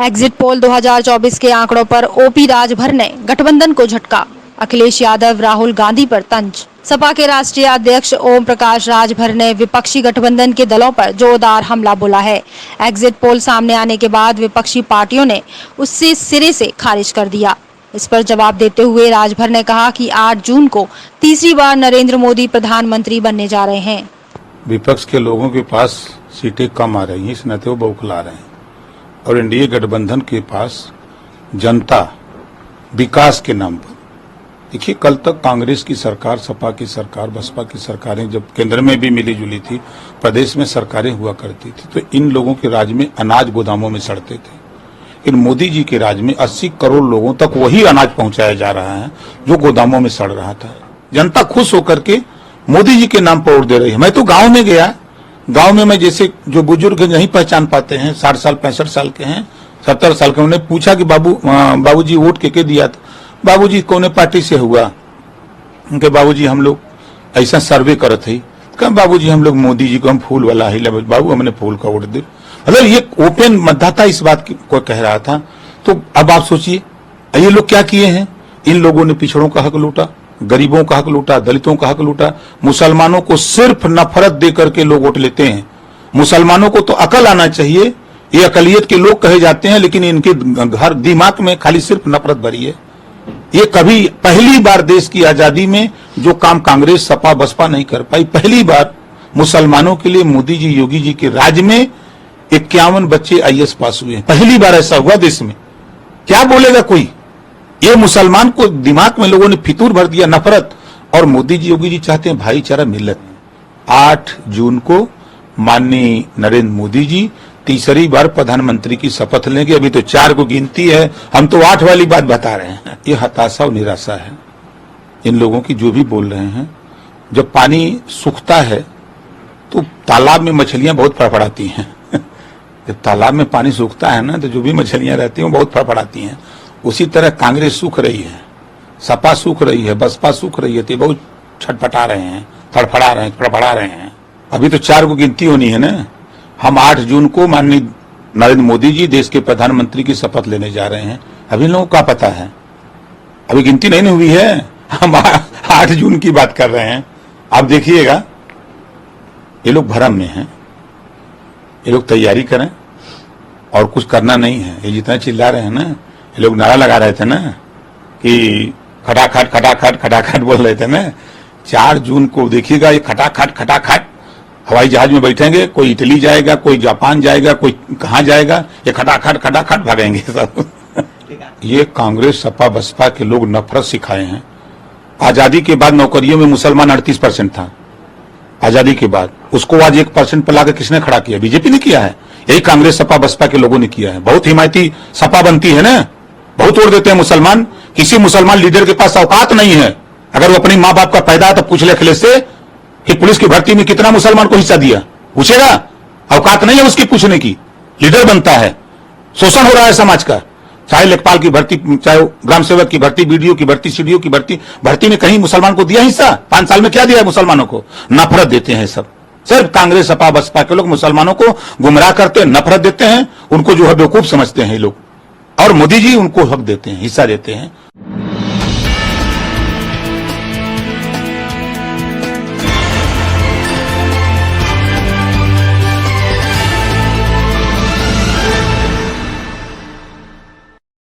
Exit poll 2024 के आंकड़ों पर ओपी राजभर ने गठबंधन को झटका। अखिलेश यादव राहुल गांधी पर तंज। सपा के राष्ट्रीय अध्यक्ष ओम प्रकाश राजभर ने विपक्षी गठबंधन के दलों पर जोरदार हमला बोला है। एग्जिट पोल सामने आने के बाद विपक्षी पार्टियों ने उससे सिरे से खारिज कर दिया। इस पर जवाब देते हुए राजभर ने कहा कि 8 जून को तीसरी बार नरेंद्र मोदी प्रधानमंत्री बनने जा रहे हैं। विपक्ष के लोगों के पास सीटें कम आ रही हैं, इस नाते वो बौखला रहे हैं और एनडीए गठबंधन के पास जनता विकास के नाम पर, देखिए कल तक कांग्रेस की सरकार, सपा की सरकार, बसपा की सरकारें जब केंद्र में भी मिली जुली थी, प्रदेश में सरकारें हुआ करती थी, तो इन लोगों के राज में अनाज गोदामों में सड़ते थे। इन मोदी जी के राज में 80 करोड़ लोगों तक वही अनाज पहुंचाया जा रहा है जो गोदामों में सड़ रहा था। जनता खुश होकर के मोदी जी के नाम पर वोट दे रही है। मैं तो गांव में गया, गांव में मैं जैसे जो बुजुर्ग नहीं पहचान पाते हैं, 60 साल 65 साल के हैं, 70 साल के, उन्हें पूछा कि बाबूजी वोट के दिया था? बाबूजी कौन पार्टी से हुआ? उनके बाबूजी हम लोग ऐसा सर्वे करत है। कहा बाबूजी हम लोग मोदी जी को हम फूल वाला ही लगे, बाबू हमने फूल का वोट दे। मतलब ये ओपन मतदाता इस बात को कह रहा था। तो अब आप सोचिए ये लोग क्या किए हैं। इन लोगों ने पिछड़ों का हक लूटा, गरीबों का हक लूटा, दलितों का हक लूटा। मुसलमानों को सिर्फ नफरत दे करके लोग वोट लेते हैं। मुसलमानों को तो अकल आना चाहिए, ये अकलियत के लोग कहे जाते हैं, लेकिन इनके घर दिमाग में खाली सिर्फ नफरत भरी है। ये कभी पहली बार देश की आजादी में जो काम कांग्रेस, सपा, बसपा नहीं कर पाई, पहली बार मुसलमानों के लिए मोदी जी, योगी जी के राज में 51 बच्चे आईएएस पास हुए हैं। पहली बार ऐसा हुआ देश में। क्या बोलेगा कोई? ये मुसलमान को दिमाग में लोगों ने फितूर भर दिया, नफरत। और मोदी जी, योगी जी चाहते हैं भाईचारा, मिलत। 8 जून को माननीय नरेंद्र मोदी जी तीसरी बार प्रधानमंत्री की शपथ लेंगे। अभी तो 4 को गिनती है, हम तो 8 वाली बात बता रहे हैं। ये हताशा और निराशा है इन लोगों की, जो भी बोल रहे हैं। जब पानी सूखता है तो तालाब में मछलियां बहुत फड़फड़ाती हैं। जब तालाब में पानी सूखता है ना, तो जो भी मछलियां रहती हैं वो बहुत फड़फड़ाती हैं। उसी तरह कांग्रेस सूख रही है, सपा सूख रही है, बसपा सूख रही है, तो बहुत छटपटा रहे हैं, फड़फड़ा रहे हैं, फड़फड़ा रहे हैं। अभी तो 4 को गिनती होनी है ना। हम 8 जून को माननीय नरेंद्र मोदी जी देश के प्रधानमंत्री की शपथ लेने जा रहे हैं। अभी लोगों को क्या पता है, अभी गिनती नहीं हुई है। हम 8 जून की बात कर रहे हैं। आप देखिएगा ये लोग भ्रम में हैं। ये लोग तैयारी करें और कुछ करना नहीं है। ये जितना चिल्ला रहे हैं ना, ये लोग नारा लगा रहे थे ना कि खटाखट खटाखट खटाखट बोल रहे थे ना। 4 जून को देखिएगा ये खटाखट खटाखट हवाई जहाज में बैठेंगे, कोई इटली जाएगा, कोई जापान जाएगा, कोई कहां जाएगा, ये खटाखट खटाखट भागेंगे सब। ये कांग्रेस, सपा, बसपा के लोग नफरत सिखाए हैं। आजादी के बाद नौकरियों में मुसलमान 38% था आजादी के बाद, उसको आज 1% पर लाकर किसने खड़ा किया? बीजेपी ने किया है। यही कांग्रेस, सपा, बसपा के लोगों ने किया है। बहुत हिमायती सपा बनती है ना, बहुत वोट देते हैं मुसलमान। किसी मुसलमान लीडर के पास औकात नहीं है। अगर वो अपनी माँ बाप का पैदा तो पूछ ले अखिलेश से कि पुलिस की भर्ती में कितना मुसलमान को हिस्सा दिया, पूछेगा? औकात नहीं है उसकी पूछने की। लीडर बनता है, शोषण हो रहा है समाज का। चाहे लेखपाल की भर्ती, चाहे ग्राम सेवक की भर्ती, बीडीओ की भर्ती, सीडीओ की भर्ती में कहीं मुसलमान को दिया हिस्सा? 5 साल में क्या दिया है मुसलमानों को? नफरत देते हैं सब। सिर्फ कांग्रेस, सपा, बसपा के लोग मुसलमानों को गुमराह करते हैं, नफरत देते हैं, उनको जो है बेवकूफ समझते हैं ये लोग। और मोदी जी उनको हक देते हैं, हिस्सा देते हैं।